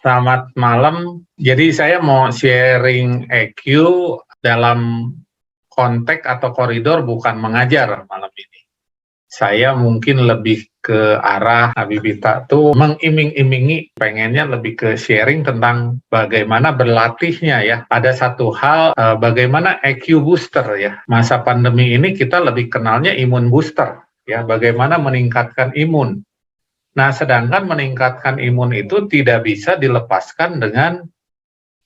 Selamat malam. Jadi saya mau sharing EQ dalam konteks atau koridor bukan mengajar malam ini. Saya mungkin lebih ke arah Habibita tuh mengiming-imingi, pengennya lebih ke sharing tentang bagaimana berlatihnya ya. Ada satu hal, bagaimana EQ booster ya. Masa pandemi ini kita lebih kenalnya imun booster ya, bagaimana meningkatkan imun. Nah, sedangkan meningkatkan imun itu tidak bisa dilepaskan dengan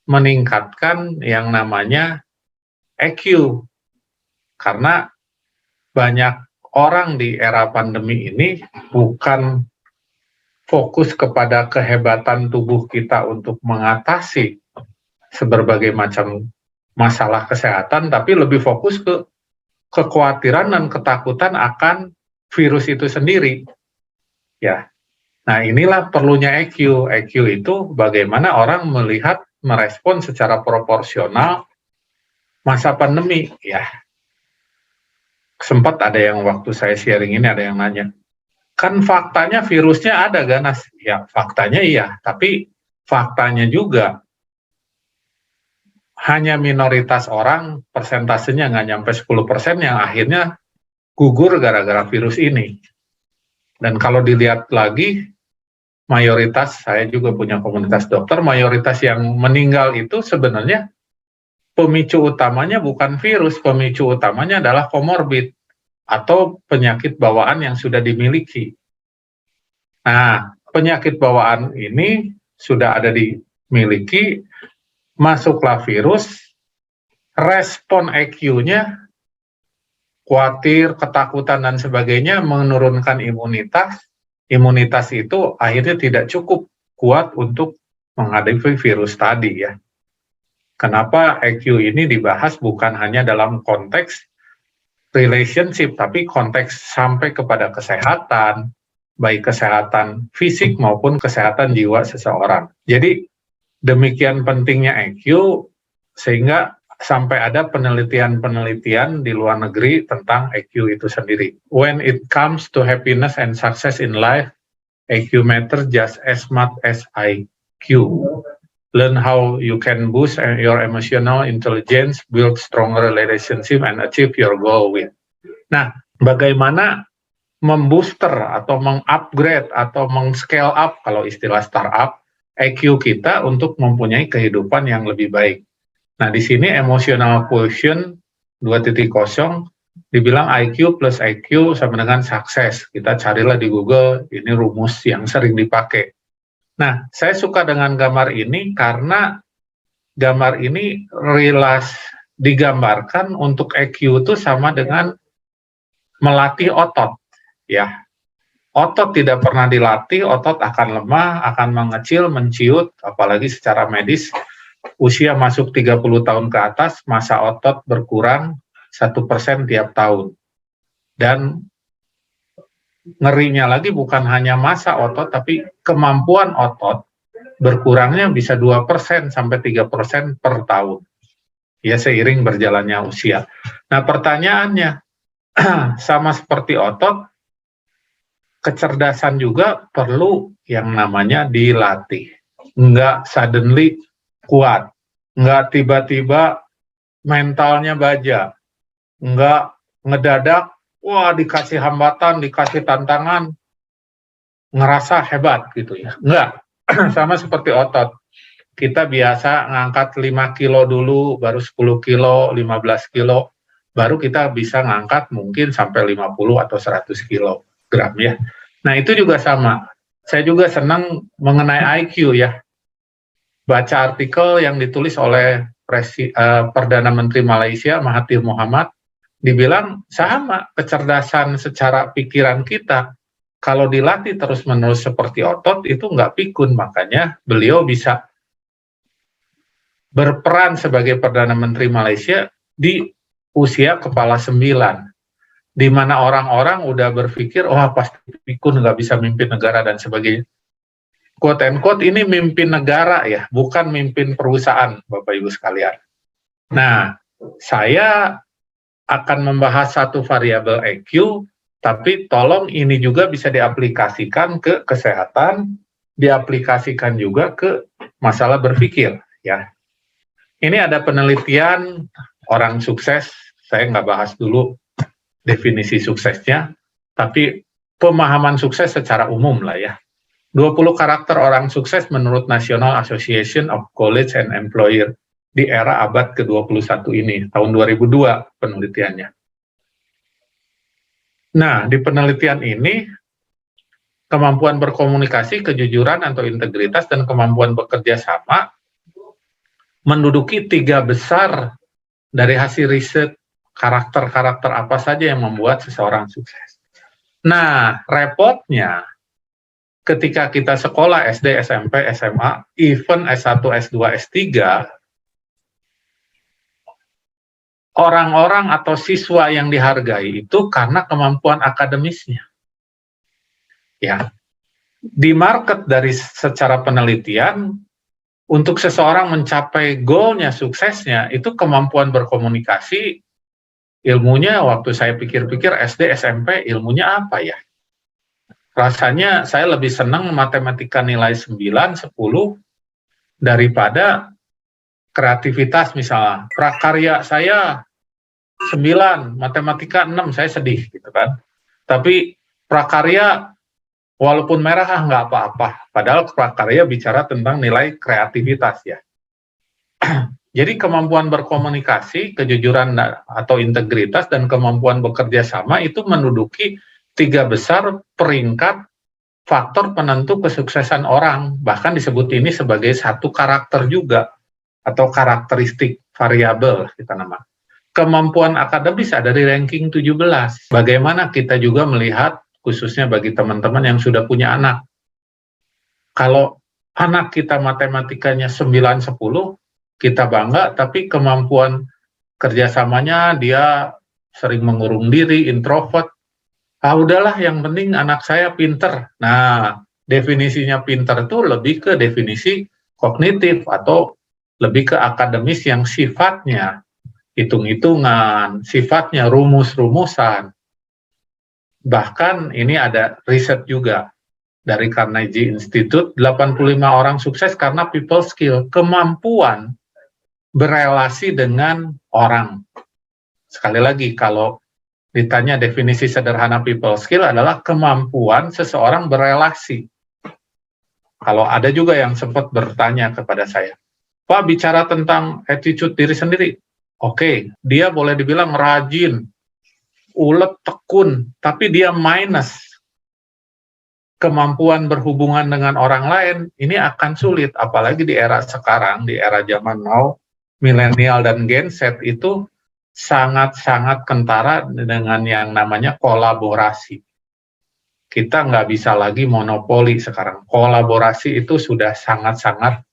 meningkatkan yang namanya EQ. Karena banyak orang di era pandemi ini bukan fokus kepada kehebatan tubuh kita untuk mengatasi berbagai macam masalah kesehatan, tapi lebih fokus ke kekhawatiran dan ketakutan akan virus itu sendiri. Ya. Nah, inilah perlunya EQ. EQ itu bagaimana orang melihat, merespon secara proporsional masa pandemi. Ya, sempat ada yang waktu saya sharing ini ada yang nanya, kan faktanya virusnya ada ganas. Ya, faktanya iya, tapi faktanya juga hanya minoritas orang, persentasenya nggak nyampe 10% yang akhirnya gugur gara-gara virus ini. Dan kalau dilihat lagi, mayoritas, saya juga punya komunitas dokter, mayoritas yang meninggal itu sebenarnya pemicu utamanya bukan virus, pemicu utamanya adalah komorbid atau penyakit bawaan yang sudah dimiliki. Nah, penyakit bawaan ini sudah ada dimiliki, masuklah virus, respon EQ-nya, khawatir, ketakutan, dan sebagainya, menurunkan imunitas. Imunitas itu akhirnya tidak cukup kuat untuk menghadapi virus tadi ya. Kenapa EQ ini dibahas bukan hanya dalam konteks relationship, tapi konteks sampai kepada kesehatan, baik kesehatan fisik maupun kesehatan jiwa seseorang. Jadi demikian pentingnya EQ sehingga sampai ada penelitian-penelitian di luar negeri tentang EQ itu sendiri. When it comes to happiness and success in life, EQ matters just as much as IQ. Learn how you can boost your emotional intelligence, build stronger relationship, and achieve your goal with. Nah, bagaimana membooster atau mengupgrade atau meng-scale up, kalau istilah startup, EQ kita untuk mempunyai kehidupan yang lebih baik. Nah, di sini emotional quotient 2.0 dibilang IQ plus EQ sama dengan sukses. Kita carilah di Google, ini rumus yang sering dipakai. Nah, saya suka dengan gambar ini karena gambar ini digambarkan untuk EQ itu sama dengan melatih otot. Ya, otot tidak pernah dilatih, otot akan lemah, akan mengecil, menciut, apalagi secara medis. Usia masuk 30 tahun ke atas, massa otot berkurang 1% tiap tahun. Dan ngerinya lagi bukan hanya massa otot, tapi kemampuan otot berkurangnya bisa 2% sampai 3% per tahun. Ya, seiring berjalannya usia. Nah, pertanyaannya, sama seperti otot, kecerdasan juga perlu yang namanya dilatih. Nggak suddenly kuat, nggak tiba-tiba mentalnya baja, nggak ngedadak, wah dikasih hambatan, dikasih tantangan, ngerasa hebat gitu ya. Nggak, sama seperti otot. Kita biasa ngangkat 5 kilo dulu, baru 10 kilo, 15 kilo, baru kita bisa ngangkat mungkin sampai 50 atau 100 kilogram ya. Nah, itu juga sama. Saya juga senang mengenai IQ ya. Baca artikel yang ditulis oleh Perdana Menteri Malaysia, Mahathir Mohamad, dibilang sama, kecerdasan secara pikiran kita, kalau dilatih terus-menerus seperti otot, itu nggak pikun, makanya beliau bisa berperan sebagai Perdana Menteri Malaysia di usia kepala 9, di mana orang-orang udah berpikir, wah pasti pikun, nggak bisa mimpin negara dan sebagainya. Quote and quote, ini mimpin negara ya, bukan mimpin perusahaan, Bapak Ibu sekalian. Nah, saya akan membahas satu variabel EQ, tapi tolong ini juga bisa diaplikasikan ke kesehatan, diaplikasikan juga ke masalah berpikir, ya. Ini ada penelitian orang sukses, saya nggak bahas dulu definisi suksesnya, tapi pemahaman sukses secara umum lah ya. 20 karakter orang sukses menurut National Association of College and Employer di era abad ke-21 ini, tahun 2002 penelitiannya. Nah, di penelitian ini, kemampuan berkomunikasi, kejujuran atau integritas, dan kemampuan bekerja sama menduduki 3 besar dari hasil riset karakter-karakter apa saja yang membuat seseorang sukses. Nah, repotnya ketika kita sekolah SD, SMP, SMA, even S1, S2, S3, orang-orang atau siswa yang dihargai itu karena kemampuan akademisnya. Ya, di market dari secara penelitian, untuk seseorang mencapai goalnya, suksesnya, itu kemampuan berkomunikasi, ilmunya waktu saya pikir-pikir SD, SMP, ilmunya apa ya? Rasanya saya lebih senang matematika nilai 9, 10, daripada kreativitas misalnya. Prakarya saya 9, matematika 6, saya sedih gitu kan. Tapi prakarya walaupun merah nggak apa-apa, padahal prakarya bicara tentang nilai kreativitas ya. Jadi kemampuan berkomunikasi, kejujuran atau integritas, dan kemampuan bekerja sama itu menduduki 3 besar peringkat faktor penentu kesuksesan orang. Bahkan disebut ini sebagai satu karakter juga, atau karakteristik variabel kita nama. Kemampuan akademis ada di ranking 17. Bagaimana kita juga melihat, khususnya bagi teman-teman yang sudah punya anak. Kalau anak kita matematikanya 9, 10, kita bangga, tapi kemampuan kerjasamanya dia sering mengurung diri, introvert. Udahlah, yang penting anak saya pinter. Nah, definisinya pinter itu lebih ke definisi kognitif atau lebih ke akademis yang sifatnya hitung-hitungan, sifatnya rumus-rumusan. Bahkan ini ada riset juga dari Carnegie Institute, 85 orang sukses karena people skill, kemampuan berelasi dengan orang. Sekali lagi, kalau ditanya definisi sederhana people skill adalah kemampuan seseorang berelasi. Kalau ada juga yang sempat bertanya kepada saya, Pak, bicara tentang attitude diri sendiri. Oke, dia boleh dibilang rajin, ulet, tekun, tapi dia minus kemampuan berhubungan dengan orang lain, ini akan sulit. Apalagi di era sekarang, di era zaman now, milenial dan Gen Z itu sangat-sangat kentara dengan yang namanya kolaborasi. Kita nggak bisa lagi monopoli sekarang. Kolaborasi itu sudah sangat-sangat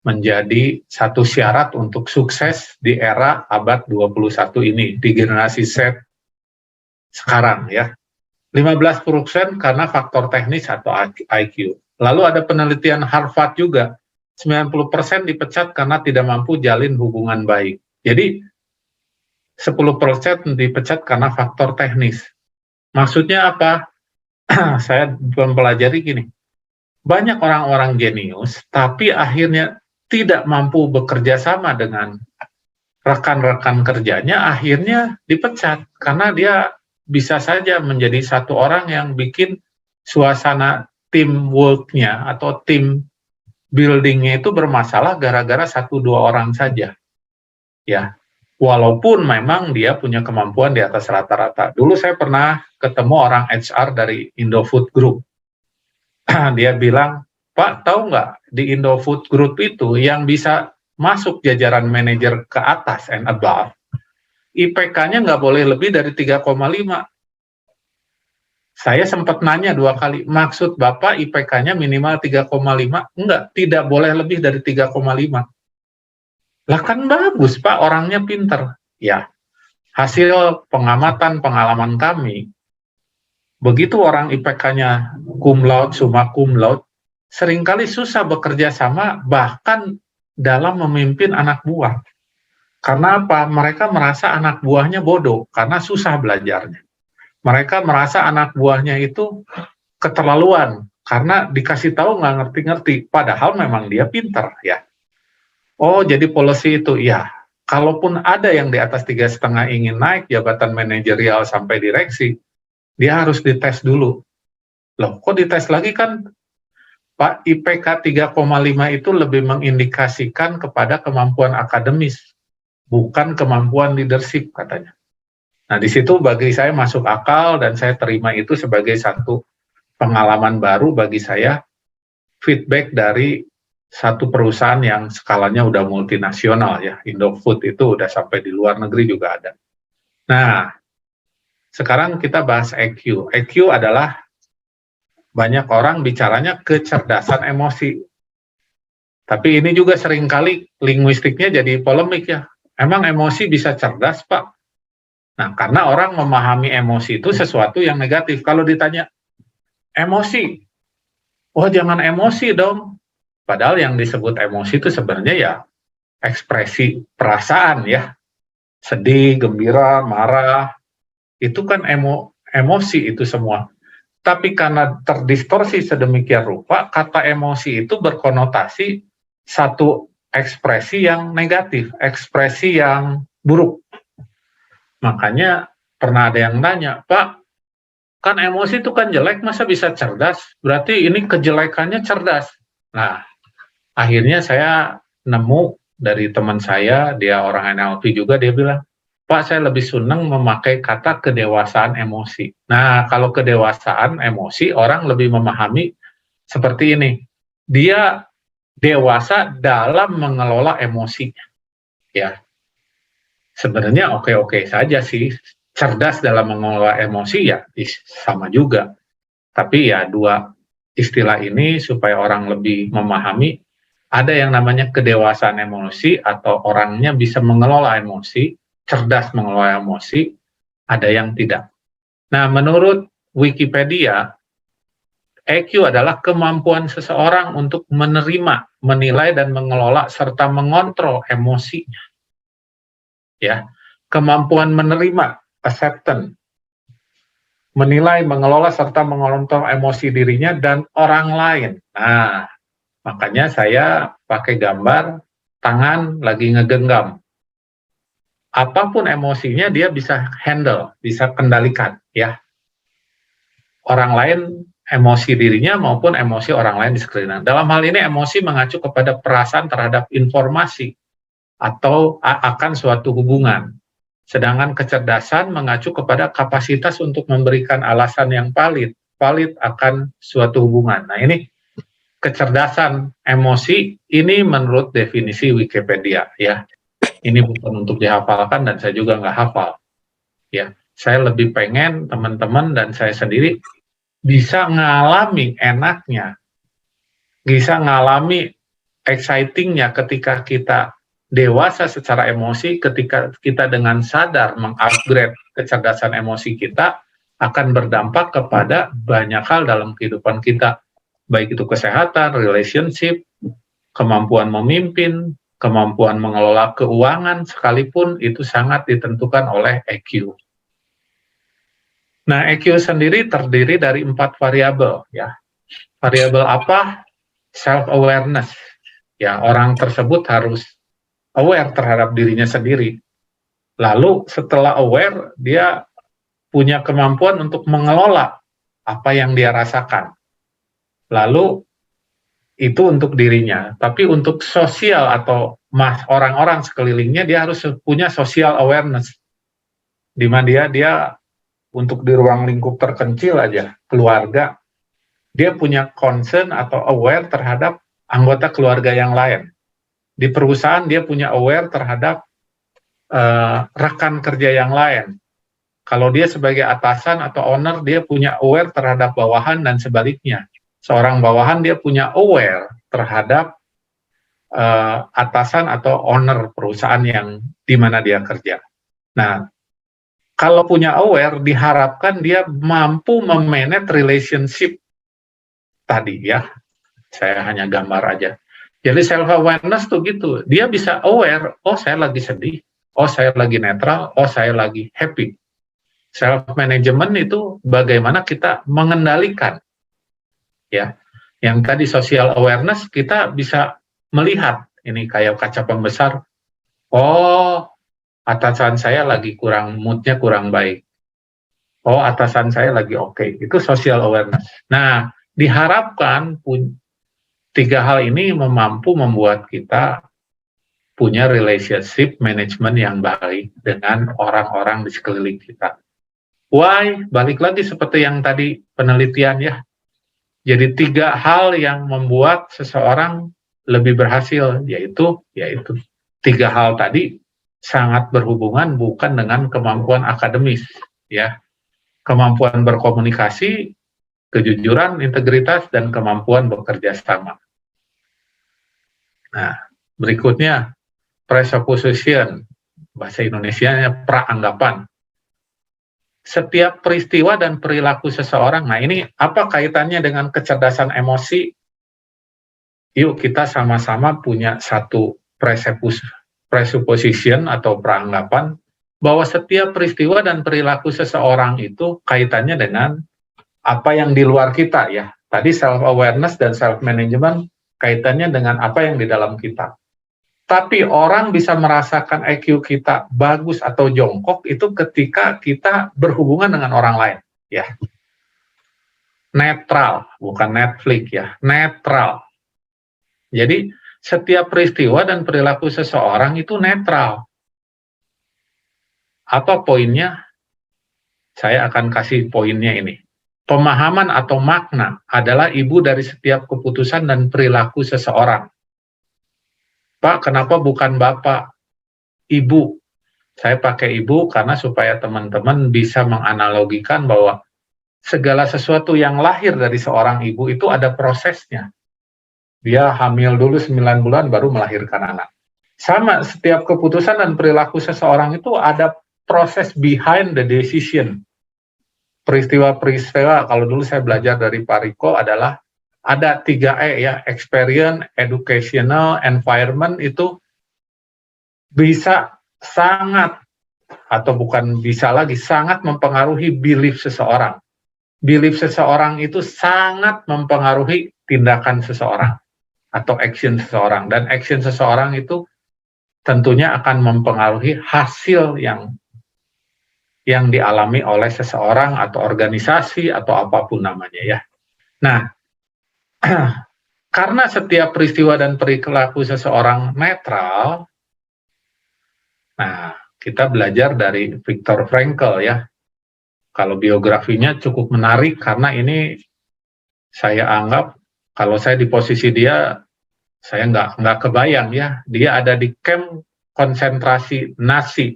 menjadi satu syarat untuk sukses di era abad 21 ini, di generasi Z sekarang ya. 15% karena faktor teknis atau IQ. Lalu ada penelitian Harvard juga, 90% dipecat karena tidak mampu jalin hubungan baik. Jadi 10% dipecat karena faktor teknis. Maksudnya apa? Saya mempelajari gini, banyak orang-orang jenius, tapi akhirnya tidak mampu bekerja sama dengan rekan-rekan kerjanya, akhirnya dipecat, karena dia bisa saja menjadi satu orang yang bikin suasana teamwork-nya atau team building-nya itu bermasalah gara-gara 1-2 orang saja. Ya. Walaupun memang dia punya kemampuan di atas rata-rata. Dulu saya pernah ketemu orang HR dari Indofood Group. Dia bilang, Pak, tahu nggak, di Indofood Group itu yang bisa masuk jajaran manajer ke atas and above, IPK-nya nggak boleh lebih dari 3,5. Saya sempat nanya 2 kali, maksud Bapak IPK-nya minimal 3,5? Enggak, tidak boleh lebih dari 3,5. Lah kan bagus Pak, orangnya pinter. Ya, hasil pengamatan pengalaman kami, begitu orang IPK-nya cum laude, summa cum laude, seringkali susah bekerja sama, bahkan dalam memimpin anak buah. Karena apa? Mereka merasa anak buahnya bodoh, karena susah belajarnya. Mereka merasa anak buahnya itu keterlaluan, karena dikasih tahu nggak ngerti-ngerti, padahal memang dia pinter ya. Oh, jadi policy itu ya. Kalaupun ada yang di atas 3,5 ingin naik jabatan manajerial sampai direksi, dia harus dites dulu. Loh, kok dites lagi? Kan Pak, IPK 3,5 itu lebih mengindikasikan kepada kemampuan akademis, bukan kemampuan leadership katanya. Nah, di situ bagi saya masuk akal dan saya terima itu sebagai satu pengalaman baru bagi saya, feedback dari satu perusahaan yang skalanya udah multinasional ya, Indofood itu udah sampai di luar negeri juga ada. Nah, sekarang kita bahas EQ. EQ adalah banyak orang bicaranya kecerdasan emosi. Tapi ini juga seringkali linguistiknya jadi polemik ya. Emang emosi bisa cerdas, Pak? Nah, karena orang memahami emosi itu sesuatu yang negatif. Kalau ditanya, emosi, oh jangan emosi dong. Padahal yang disebut emosi itu sebenarnya ya ekspresi perasaan ya. Sedih, gembira, marah, itu kan emosi itu semua. Tapi karena terdistorsi sedemikian rupa, kata emosi itu berkonotasi satu ekspresi yang negatif, ekspresi yang buruk. Makanya pernah ada yang nanya, Pak, kan emosi itu kan jelek, masa bisa cerdas? Berarti ini kejelekannya cerdas. Nah, akhirnya saya nemu dari teman saya, dia orang NLP juga, dia bilang, Pak, saya lebih senang memakai kata kedewasaan emosi. Nah, kalau kedewasaan emosi, orang lebih memahami seperti ini. Dia dewasa dalam mengelola emosinya. Ya, sebenarnya oke-oke saja sih. Cerdas dalam mengelola emosi ya sama juga. Tapi ya dua istilah ini supaya orang lebih memahami, ada yang namanya kedewasaan emosi atau orangnya bisa mengelola emosi, cerdas mengelola emosi, ada yang tidak. Nah, menurut Wikipedia, EQ adalah kemampuan seseorang untuk menerima, menilai, dan mengelola serta mengontrol emosinya. Ya, kemampuan menerima, acceptance, menilai, mengelola, serta mengontrol emosi dirinya dan orang lain. Nah, makanya saya pakai gambar tangan lagi ngegenggam. Apapun emosinya dia bisa handle, bisa kendalikan ya. Orang lain, emosi dirinya maupun emosi orang lain di sekeliling. Dalam hal ini emosi mengacu kepada perasaan terhadap informasi atau akan suatu hubungan. Sedangkan kecerdasan mengacu kepada kapasitas untuk memberikan alasan yang valid akan suatu hubungan. Nah, ini kecerdasan emosi ini menurut definisi Wikipedia ya. Ini bukan untuk dihafalkan dan saya juga nggak hafal. Ya, saya lebih pengen teman-teman dan saya sendiri bisa ngalami enaknya, bisa ngalami excitingnya ketika kita dewasa secara emosi, ketika kita dengan sadar mengupgrade kecerdasan emosi kita, akan berdampak kepada banyak hal dalam kehidupan kita, baik itu kesehatan, relationship, kemampuan memimpin, kemampuan mengelola keuangan, sekalipun itu sangat ditentukan oleh EQ. Nah, EQ sendiri terdiri dari 4 variabel ya. Variabel apa? Self-awareness. Ya, orang tersebut harus aware terhadap dirinya sendiri. Lalu setelah aware, dia punya kemampuan untuk mengelola apa yang dia rasakan. Lalu itu untuk dirinya, tapi untuk sosial atau orang-orang sekelilingnya dia harus punya social awareness, di mana dia untuk di ruang lingkup terkecil aja, keluarga, dia punya concern atau aware terhadap anggota keluarga yang lain. Di perusahaan dia punya aware terhadap rekan kerja yang lain. Kalau dia sebagai atasan atau owner, dia punya aware terhadap bawahan dan sebaliknya. Seorang bawahan dia punya aware terhadap atasan atau owner perusahaan yang di mana dia kerja. Nah, kalau punya aware, diharapkan dia mampu memanage relationship tadi ya. Saya hanya gambar aja. Jadi self-awareness tuh gitu. Dia bisa aware, oh saya lagi sedih, oh saya lagi netral, oh saya lagi happy. Self-management itu bagaimana kita mengendalikan ya. Yang tadi social awareness, kita bisa melihat ini kayak kaca pembesar. Oh, atasan saya lagi moodnya kurang baik. Oh, atasan saya lagi oke. Itu social awareness. Nah, diharapkan 3 hal ini mampu membuat kita punya relationship management yang baik dengan orang-orang di sekeliling kita. Why? Balik lagi seperti yang tadi penelitian ya. Jadi 3 hal yang membuat seseorang lebih berhasil, yaitu 3 hal tadi sangat berhubungan bukan dengan kemampuan akademis, ya. Kemampuan berkomunikasi, kejujuran, integritas, dan kemampuan bekerja sama. Nah, berikutnya presupposition, bahasa Indonesianya praanggapan. Setiap peristiwa dan perilaku seseorang, nah ini apa kaitannya dengan kecerdasan emosi? Yuk kita sama-sama punya satu presupposition atau praanggapan bahwa setiap peristiwa dan perilaku seseorang itu kaitannya dengan apa yang di luar kita ya. Tadi self-awareness dan self-management kaitannya dengan apa yang di dalam kita. Tapi orang bisa merasakan IQ kita bagus atau jongkok itu ketika kita berhubungan dengan orang lain, ya. Netral, bukan Netflix ya, netral. Jadi setiap peristiwa dan perilaku seseorang itu netral. Apa poinnya? Saya akan kasih poinnya ini. Pemahaman atau makna adalah ibu dari setiap keputusan dan perilaku seseorang. Pak, kenapa bukan Bapak? Ibu. Saya pakai ibu karena supaya teman-teman bisa menganalogikan bahwa segala sesuatu yang lahir dari seorang ibu itu ada prosesnya. Dia hamil dulu 9 bulan baru melahirkan anak. Sama, setiap keputusan dan perilaku seseorang itu ada proses behind the decision. Peristiwa-peristiwa, kalau dulu saya belajar dari Pak Riko adalah ada 3E ya, experience, educational, environment itu bisa sangat, atau bukan bisa lagi, sangat mempengaruhi belief seseorang. Belief seseorang itu sangat mempengaruhi tindakan seseorang atau action seseorang. Dan action seseorang itu tentunya akan mempengaruhi hasil yang dialami oleh seseorang atau organisasi atau apapun namanya ya. Nah, karena setiap peristiwa dan perilaku seseorang netral, nah kita belajar dari Viktor Frankl ya. Kalau biografinya cukup menarik karena ini saya anggap kalau saya di posisi dia, saya nggak kebayang ya. Dia ada di camp konsentrasi Nazi.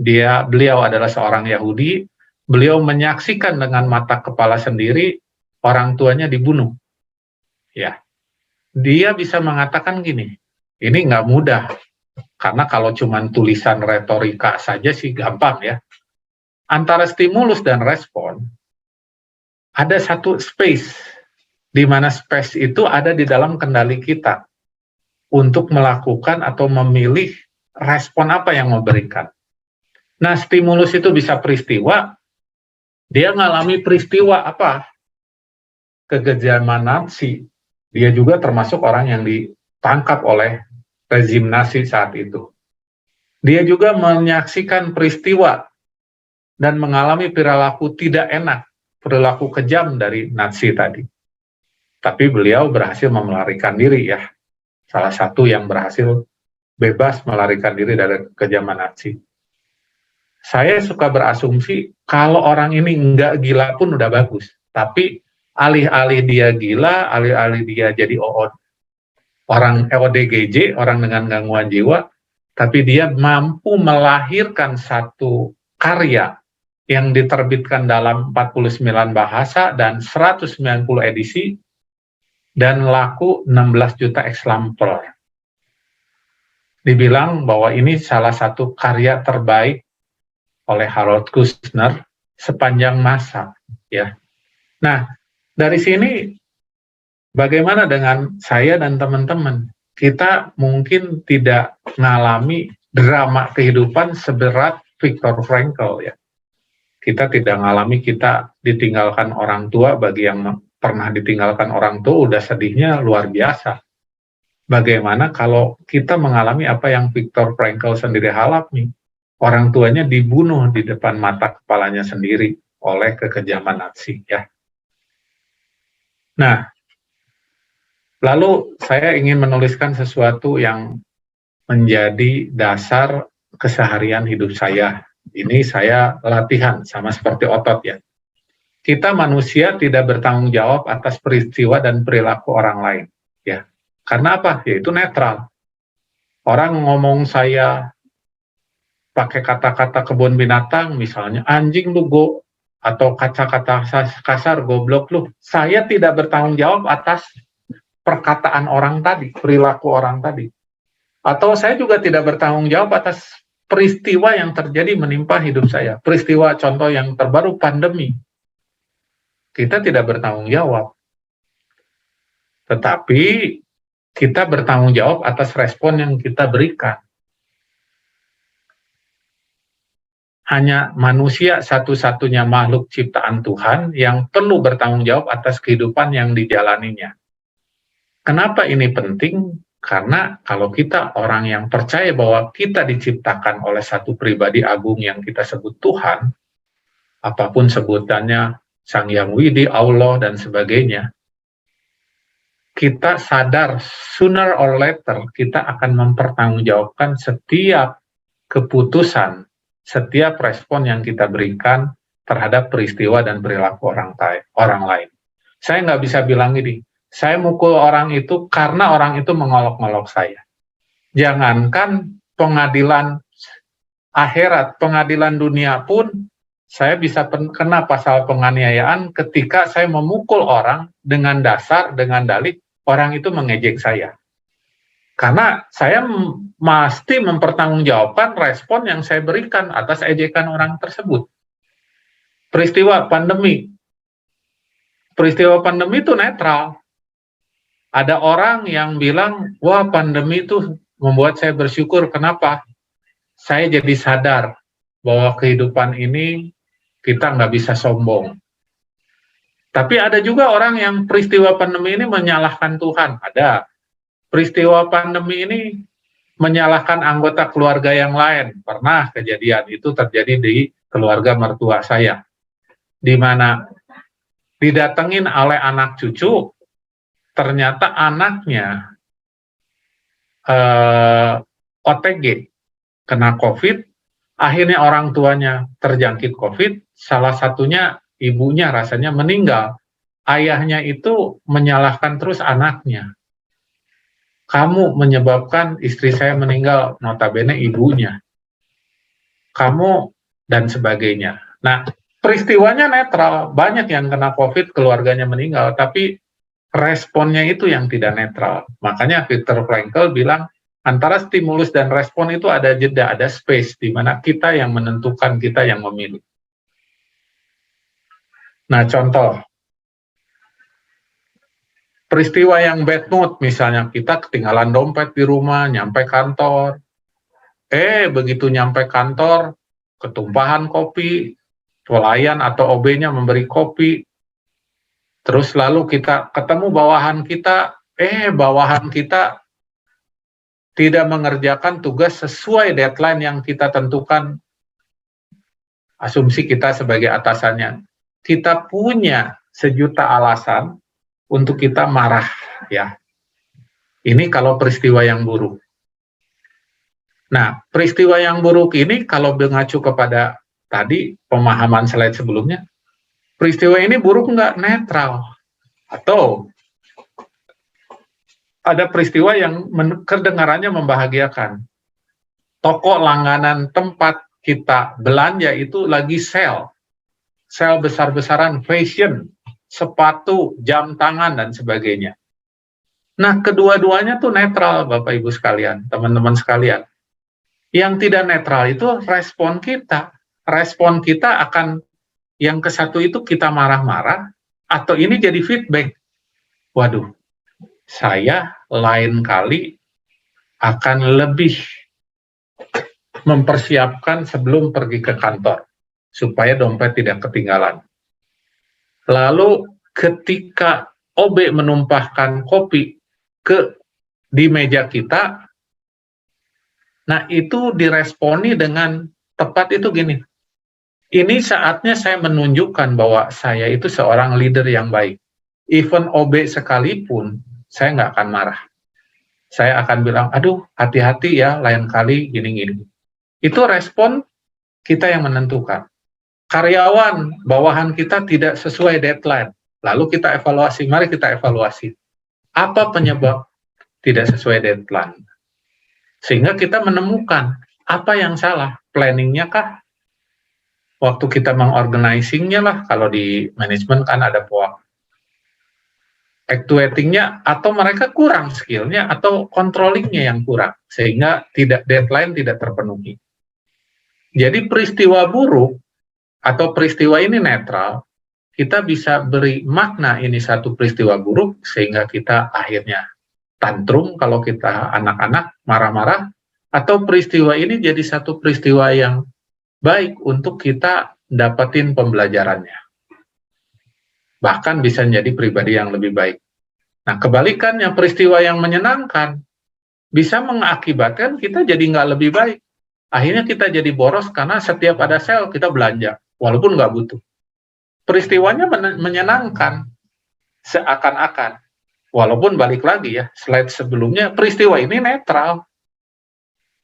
Beliau adalah seorang Yahudi. Beliau menyaksikan dengan mata kepala sendiri orang tuanya dibunuh. Ya, dia bisa mengatakan gini, ini nggak mudah, karena kalau cuma tulisan retorika saja sih gampang ya. Antara stimulus dan respon, ada satu space, di mana space itu ada di dalam kendali kita, untuk melakukan atau memilih respon apa yang mau berikan. Nah, stimulus itu bisa peristiwa, dia ngalami peristiwa apa? Kekejaman Nazi. Dia juga termasuk orang yang ditangkap oleh rezim Nazi saat itu. Dia juga menyaksikan peristiwa dan mengalami perilaku tidak enak, perilaku kejam dari Nazi tadi. Tapi beliau berhasil melarikan diri ya. Salah satu yang berhasil bebas melarikan diri dari kejaman Nazi. Saya suka berasumsi kalau orang ini nggak gila pun udah bagus. Tapi alih-alih dia gila, alih-alih dia jadi orang ODGJ, orang dengan gangguan jiwa, tapi dia mampu melahirkan satu karya yang diterbitkan dalam 49 bahasa dan 190 edisi, dan laku 16 juta eksemplar. Dibilang bahwa ini salah satu karya terbaik oleh Harold Kushner sepanjang masa. Ya. Nah, dari sini bagaimana dengan saya dan teman-teman? Kita mungkin tidak mengalami drama kehidupan seberat Viktor Frankl ya. Kita tidak mengalami kita ditinggalkan orang tua bagi yang pernah ditinggalkan orang tua udah sedihnya luar biasa. Bagaimana kalau kita mengalami apa yang Viktor Frankl sendiri alami? Orang tuanya dibunuh di depan mata kepalanya sendiri oleh kekejaman Nazi, ya. Nah, lalu saya ingin menuliskan sesuatu yang menjadi dasar keseharian hidup saya. Ini saya latihan sama seperti otot, ya. Kita manusia tidak bertanggung jawab atas peristiwa dan perilaku orang lain, ya. Karena apa? Yaitu netral. Orang ngomong saya pakai kata-kata kebun binatang, misalnya anjing lu go, atau kata-kata kasar goblok lu, saya tidak bertanggung jawab atas perkataan orang tadi, perilaku orang tadi. Atau saya juga tidak bertanggung jawab atas peristiwa yang terjadi menimpa hidup saya. Peristiwa contoh yang terbaru, pandemi. Kita tidak bertanggung jawab. Tetapi kita bertanggung jawab atas respon yang kita berikan. Hanya manusia satu-satunya makhluk ciptaan Tuhan yang perlu bertanggung jawab atas kehidupan yang dijalaninya. Kenapa ini penting? Karena kalau kita orang yang percaya bahwa kita diciptakan oleh satu pribadi agung yang kita sebut Tuhan, apapun sebutannya, Sang Yang Widi, Allah, dan sebagainya, kita sadar sooner or later kita akan mempertanggungjawabkan setiap keputusan, setiap respon yang kita berikan terhadap peristiwa dan perilaku orang lain. Saya nggak bisa bilang gini, saya mukul orang itu karena orang itu mengolok-olok saya. Jangankan pengadilan akhirat, pengadilan dunia pun saya bisa kena pasal penganiayaan ketika saya memukul orang dengan dasar, dengan dalih orang itu mengejek saya. Karena saya mesti mempertanggungjawabkan respon yang saya berikan atas ejekan orang tersebut. Peristiwa pandemi itu netral. Ada orang yang bilang, wah pandemi itu membuat saya bersyukur. Kenapa? Saya jadi sadar bahwa kehidupan ini kita nggak bisa sombong. Tapi ada juga orang yang peristiwa pandemi ini menyalahkan Tuhan. Ada. Peristiwa pandemi ini menyalahkan anggota keluarga yang lain. Pernah kejadian itu terjadi di keluarga mertua saya. Di mana didatengin oleh anak cucu, ternyata anaknya OTG, kena COVID, akhirnya orang tuanya terjangkit COVID, salah satunya ibunya rasanya meninggal. Ayahnya itu menyalahkan terus anaknya. Kamu menyebabkan istri saya meninggal, notabene ibunya. Kamu dan sebagainya. Nah, peristiwanya netral. Banyak yang kena COVID, keluarganya meninggal, tapi responnya itu yang tidak netral. Makanya Viktor Frankl bilang, antara stimulus dan respon itu ada jeda, ada space, di mana kita yang menentukan, kita yang memilih. Nah, contoh, peristiwa yang bad mood, misalnya kita ketinggalan dompet di rumah, nyampe kantor, begitu nyampe kantor, ketumpahan kopi, pelayan atau OB-nya memberi kopi, terus lalu kita ketemu bawahan kita tidak mengerjakan tugas sesuai deadline yang kita tentukan, asumsi kita sebagai atasannya. Kita punya sejuta alasan untuk kita marah, ya. Ini kalau peristiwa yang buruk. Nah, peristiwa yang buruk ini kalau mengacu kepada tadi pemahaman slide sebelumnya, peristiwa ini buruk nggak? Netral. Atau ada peristiwa yang kedengarannya membahagiakan. Toko langganan tempat kita belanja itu lagi sale besar-besaran, fashion, sepatu, jam tangan, dan sebagainya. Nah, kedua-duanya tuh netral, Bapak Ibu sekalian, teman-teman sekalian. Yang tidak netral itu respon kita. Respon kita akan, yang ke satu itu kita marah-marah, atau ini jadi feedback. Waduh, saya lain kali akan lebih mempersiapkan sebelum pergi ke kantor, supaya dompet tidak ketinggalan. Lalu ketika OB menumpahkan kopi di meja kita, nah itu diresponi dengan tepat itu gini, ini saatnya saya menunjukkan bahwa saya itu seorang leader yang baik. Even OB sekalipun, saya nggak akan marah. Saya akan bilang, aduh hati-hati ya, lain kali gini-gini. Itu respon kita yang menentukan. Karyawan, bawahan kita tidak sesuai deadline. Lalu kita evaluasi, mari kita evaluasi. Apa penyebab tidak sesuai deadline? Sehingga kita menemukan apa yang salah, planningnya kah? Waktu kita mengorganizingnya lah, kalau di manajemen kan ada pola actuatingnya, atau mereka kurang skillnya, atau controllingnya yang kurang, sehingga deadline tidak terpenuhi. Jadi peristiwa buruk, atau peristiwa ini netral, kita bisa beri makna ini satu peristiwa buruk, sehingga kita akhirnya tantrum kalau kita anak-anak marah-marah, atau peristiwa ini jadi satu peristiwa yang baik untuk kita dapetin pembelajarannya. Bahkan bisa menjadi pribadi yang lebih baik. Nah, kebalikannya, peristiwa yang menyenangkan bisa mengakibatkan kita jadi nggak lebih baik. Akhirnya kita jadi boros karena setiap ada sale kita belanja, walaupun nggak butuh. Peristiwanya menyenangkan, seakan-akan. Walaupun balik lagi ya, slide sebelumnya, peristiwa ini netral.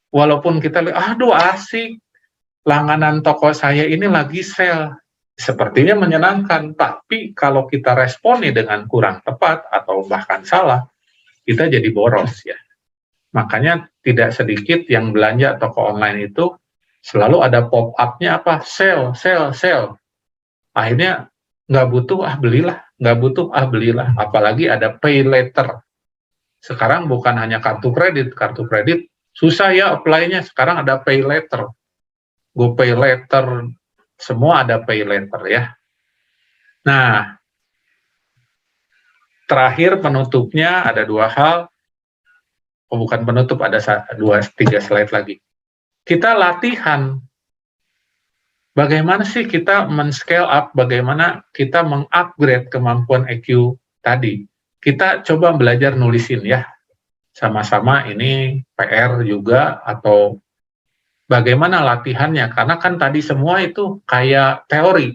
Walaupun kita lihat, aduh asik, langganan toko saya ini lagi sale, sepertinya menyenangkan, tapi kalau kita responi dengan kurang tepat atau bahkan salah, kita jadi boros ya. Makanya tidak sedikit yang belanja toko online itu selalu ada pop-up-nya apa, sale, sale, sale. Akhirnya nggak butuh, belilah, nggak butuh, belilah. Apalagi ada pay later. Sekarang bukan hanya kartu kredit susah ya apply-nya, sekarang ada pay later. GoPay later, semua ada pay later ya. Nah, terakhir penutupnya ada dua hal. Bukan penutup, ada 2-3 slide lagi. Kita latihan. Bagaimana sih kita men-scale up, bagaimana kita meng-upgrade kemampuan EQ tadi. Kita coba belajar nulisin ya. Sama-sama ini PR juga, atau bagaimana latihannya, karena kan tadi semua itu kayak teori.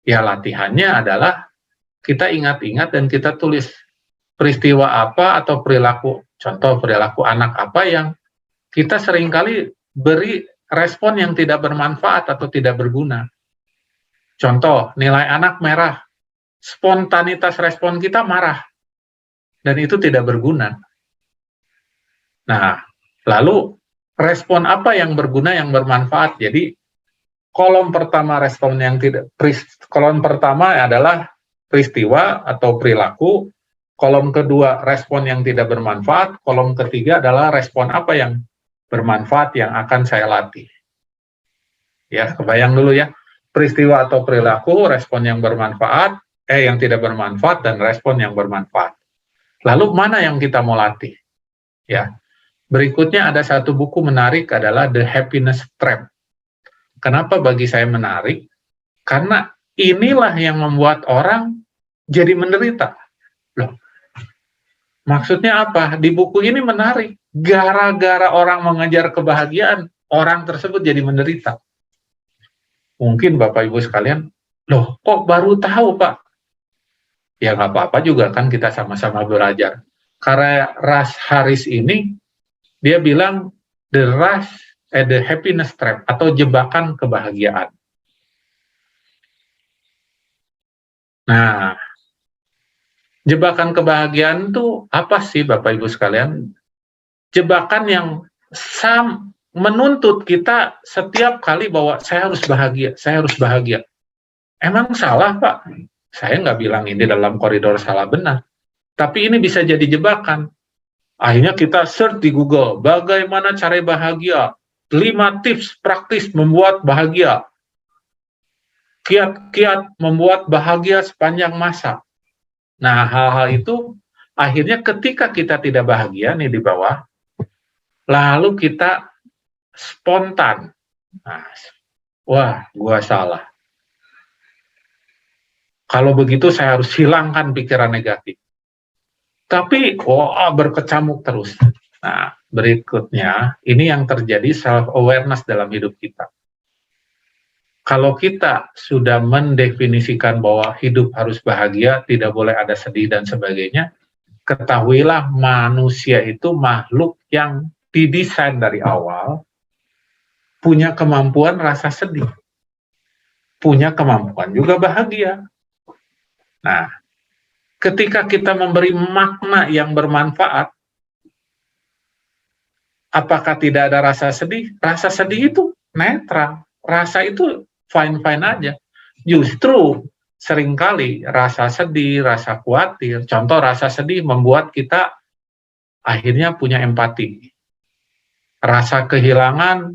Ya latihannya adalah kita ingat-ingat dan kita tulis peristiwa apa atau perilaku, contoh perilaku anak apa yang kita seringkali beri respon yang tidak bermanfaat atau tidak berguna. Contoh, nilai anak merah, spontanitas respon kita marah, dan itu tidak berguna. Nah, lalu respon apa yang berguna, yang bermanfaat? Jadi kolom pertama respon yang tidak, kolom pertama adalah peristiwa atau perilaku, kolom kedua respon yang tidak bermanfaat, kolom ketiga adalah respon apa yang bermanfaat yang akan saya latih. Ya, kebayang dulu ya, peristiwa atau perilaku, respon yang bermanfaat, yang tidak bermanfaat, dan respon yang bermanfaat. Lalu mana yang kita mau latih? Ya. Berikutnya ada satu buku menarik, adalah The Happiness Trap. Kenapa bagi saya menarik? Karena inilah yang membuat orang jadi menderita. Loh, maksudnya apa? Di buku ini menarik. Gara-gara orang mengejar kebahagiaan, orang tersebut jadi menderita. Mungkin Bapak Ibu sekalian, loh kok baru tahu Pak? Ya nggak apa-apa juga kan, kita sama-sama belajar. Karena Russ Harris ini, dia bilang the happiness trap atau jebakan kebahagiaan. Nah, jebakan kebahagiaan itu apa sih Bapak Ibu sekalian? Jebakan yang menuntut kita setiap kali bahwa saya harus bahagia, saya harus bahagia. Emang salah Pak? Saya nggak bilang ini dalam koridor salah benar. Tapi ini bisa jadi jebakan. Akhirnya kita search di Google, bagaimana cara bahagia, 5 tips praktis membuat bahagia, kiat-kiat membuat bahagia sepanjang masa. Nah, hal-hal itu akhirnya ketika kita tidak bahagia nih di bawah, lalu kita spontan. Nah, wah, gua salah. Kalau begitu saya harus hilangkan pikiran negatif. Tapi berkecamuk terus. Nah, berikutnya ini yang terjadi self awareness dalam hidup kita. Kalau kita sudah mendefinisikan bahwa hidup harus bahagia, tidak boleh ada sedih dan sebagainya, ketahuilah manusia itu makhluk yang didesain dari awal punya kemampuan rasa sedih, punya kemampuan juga bahagia. Nah, ketika kita memberi makna yang bermanfaat, apakah tidak ada rasa sedih? Rasa sedih itu netral, rasa itu fine-fine aja. Justru seringkali rasa sedih, rasa khawatir, contoh rasa sedih membuat kita akhirnya punya empati. Rasa kehilangan,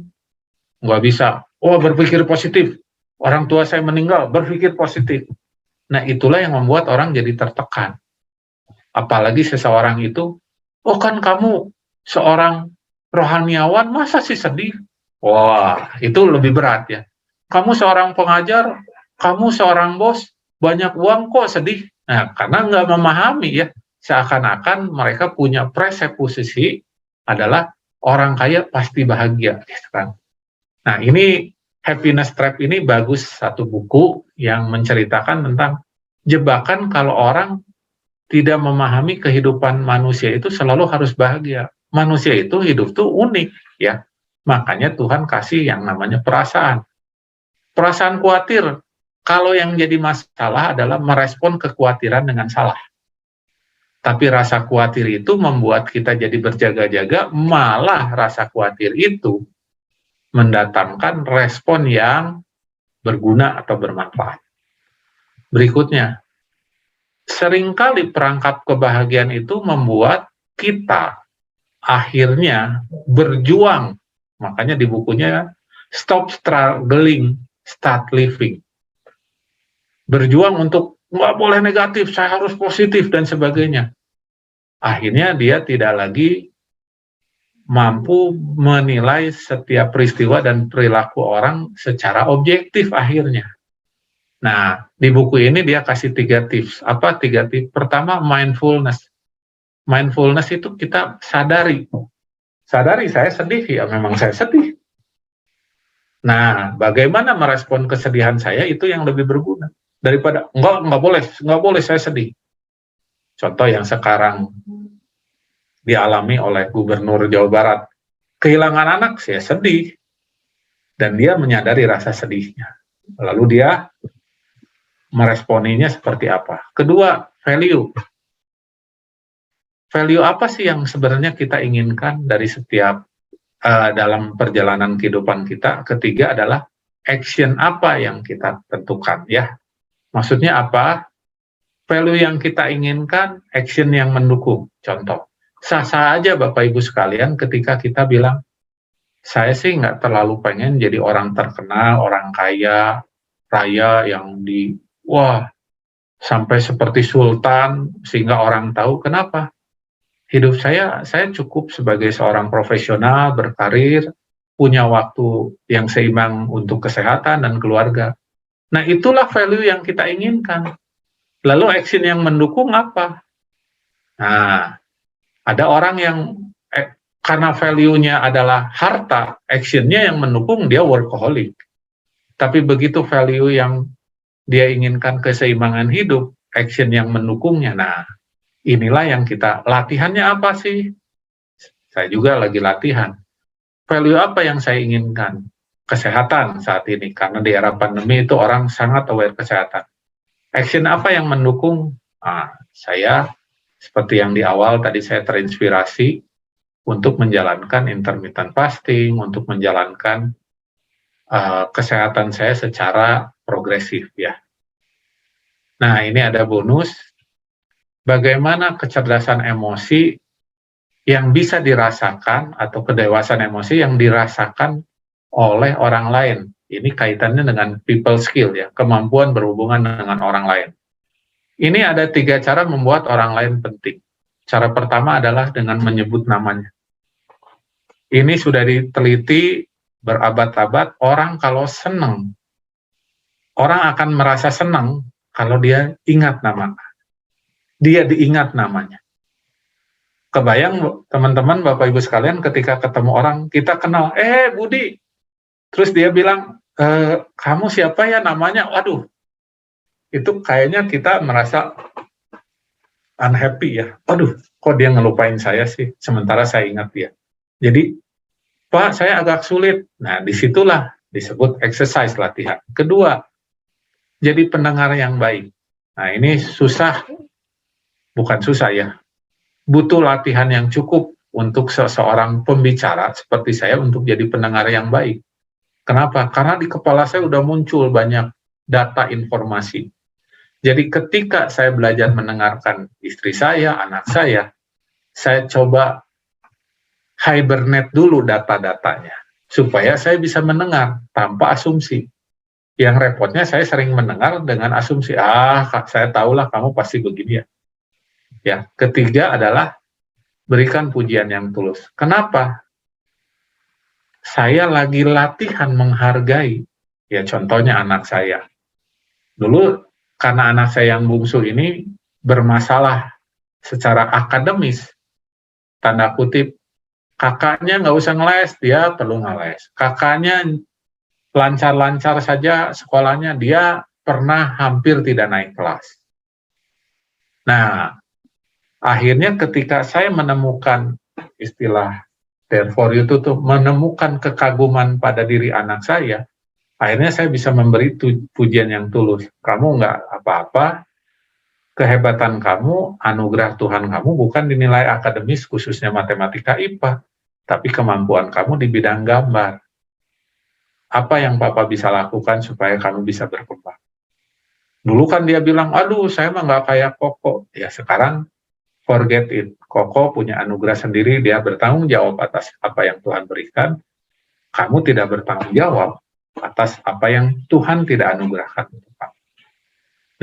nggak bisa, berpikir positif. Orang tua saya meninggal, berpikir positif. Nah, itulah yang membuat orang jadi tertekan. Apalagi seseorang itu, kan kamu seorang rohaniawan, masa sih sedih? Wah, itu lebih berat ya. Kamu seorang pengajar, kamu seorang bos, banyak uang kok sedih. Nah, karena nggak memahami ya, seakan-akan mereka punya presupposisi adalah orang kaya pasti bahagia, gitu kan. Nah, ini Happiness Trap ini bagus, satu buku yang menceritakan tentang jebakan kalau orang tidak memahami kehidupan manusia itu selalu harus bahagia. Manusia itu hidup tuh unik ya. Makanya Tuhan kasih yang namanya perasaan. Perasaan khawatir, kalau yang jadi masalah adalah merespon kekhawatiran dengan salah. Tapi rasa khawatir itu membuat kita jadi berjaga-jaga, malah rasa khawatir itu mendatangkan respon yang berguna atau bermanfaat. Berikutnya, seringkali perangkap kebahagiaan itu membuat kita akhirnya berjuang. Makanya di bukunya Stop Struggling, Start Living. Berjuang untuk nggak boleh negatif, saya harus positif dan sebagainya. Akhirnya dia tidak lagi mampu menilai setiap peristiwa dan perilaku orang secara objektif akhirnya. Nah, di buku ini dia kasih 3 tips. Apa 3 tips? Pertama, mindfulness. Mindfulness itu kita sadari. Sadari saya sedih, ya memang saya sedih. Nah, bagaimana merespon kesedihan saya itu yang lebih berguna. Daripada, nggak boleh saya sedih. Contoh yang sekarang dialami oleh Gubernur Jawa Barat. Kehilangan anak, saya sedih. Dan dia menyadari rasa sedihnya. Lalu dia meresponinya seperti apa. Kedua, value. Value apa sih yang sebenarnya kita inginkan dari setiap dalam perjalanan kehidupan kita. Ketiga adalah action apa yang kita tentukan ya. Maksudnya apa? Value yang kita inginkan, action yang mendukung. Contoh, sah-sah aja Bapak Ibu sekalian ketika kita bilang, saya sih nggak terlalu pengen jadi orang terkenal, orang kaya, raya yang sampai seperti sultan sehingga orang tahu. Kenapa? Hidup saya cukup sebagai seorang profesional, berkarir, punya waktu yang seimbang untuk kesehatan dan keluarga. Nah, itulah value yang kita inginkan. Lalu action yang mendukung apa? Nah, ada orang yang karena value-nya adalah harta, action-nya yang mendukung dia workaholic. Tapi begitu value yang dia inginkan keseimbangan hidup, action yang mendukungnya. Nah, inilah yang kita, latihannya apa sih? Saya juga lagi latihan. Value apa yang saya inginkan? Kesehatan saat ini, karena di era pandemi itu orang sangat aware kesehatan. Action apa yang mendukung? Saya, seperti yang di awal tadi saya terinspirasi untuk menjalankan intermittent fasting, untuk menjalankan kesehatan saya secara progresif ya. Nah, ini ada bonus. Bagaimana kecerdasan emosi yang bisa dirasakan atau kedewasaan emosi yang dirasakan oleh orang lain. Ini kaitannya dengan people skill ya, kemampuan berhubungan dengan orang lain. Ini ada 3 cara membuat orang lain penting. Cara pertama adalah dengan menyebut namanya. Ini sudah diteliti berabad-abad, orang kalau senang, orang akan merasa senang kalau dia ingat nama. Dia diingat namanya. Kebayang teman-teman, Bapak Ibu sekalian, ketika ketemu orang, kita kenal, Budi. Terus dia bilang, kamu siapa ya namanya? Waduh, itu kayaknya kita merasa unhappy ya. Waduh, kok dia ngelupain saya sih, sementara saya ingat dia. Jadi, Pak, saya agak sulit. Nah, disitulah disebut exercise latihan. Kedua, jadi pendengar yang baik. Nah, ini susah, bukan susah ya, butuh latihan yang cukup untuk seseorang pembicara seperti saya untuk jadi pendengar yang baik. Kenapa? Karena di kepala saya udah muncul banyak data informasi. Jadi ketika saya belajar mendengarkan istri saya, anak saya coba hibernate dulu data-datanya, supaya saya bisa mendengar tanpa asumsi. Yang repotnya saya sering mendengar dengan asumsi, saya tahulah kamu pasti begini ya. Ya, ketiga adalah berikan pujian yang tulus. Kenapa? Saya lagi latihan menghargai, ya contohnya anak saya. Dulu karena anak saya yang bungsu ini bermasalah secara akademis, tanda kutip, kakaknya nggak usah ngeles, dia perlu ngeles. Kakaknya lancar-lancar saja sekolahnya, dia pernah hampir tidak naik kelas. Nah, akhirnya ketika saya menemukan istilah there for you itu tuh, menemukan kekaguman pada diri anak saya, akhirnya saya bisa memberi pujian yang tulus. Kamu nggak apa-apa, kehebatan kamu, anugerah Tuhan kamu bukan dinilai akademis, khususnya matematika IPA, tapi kemampuan kamu di bidang gambar. Apa yang Papa bisa lakukan supaya kamu bisa berkembang? Dulu kan dia bilang, aduh saya mah nggak kayak Koko. Ya sekarang forget it. Koko punya anugerah sendiri, dia bertanggung jawab atas apa yang Tuhan berikan. Kamu tidak bertanggung jawab atas apa yang Tuhan tidak anugerahkan untuk kamu.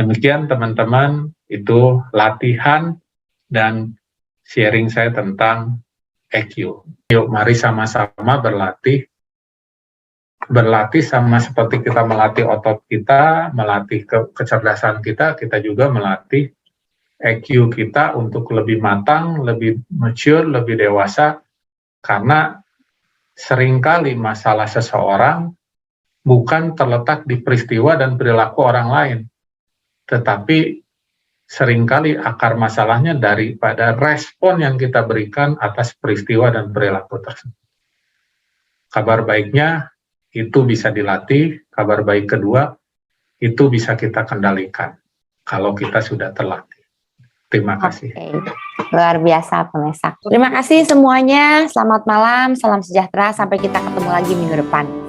Demikian teman-teman, itu latihan dan sharing saya tentang EQ. Yuk mari sama-sama berlatih. Berlatih sama seperti kita melatih otot kita, melatih kecerdasan kita, kita juga melatih EQ kita untuk lebih matang, lebih mature, lebih dewasa, karena seringkali masalah seseorang bukan terletak di peristiwa dan perilaku orang lain, tetapi seringkali akar masalahnya daripada respon yang kita berikan atas peristiwa dan perilaku tersebut. Kabar baiknya, itu bisa dilatih. Kabar baik kedua, itu bisa kita kendalikan kalau kita sudah terlatih. Terima kasih. Luar biasa pemirsa. Terima kasih semuanya. Selamat malam, salam sejahtera. Sampai kita ketemu lagi minggu depan.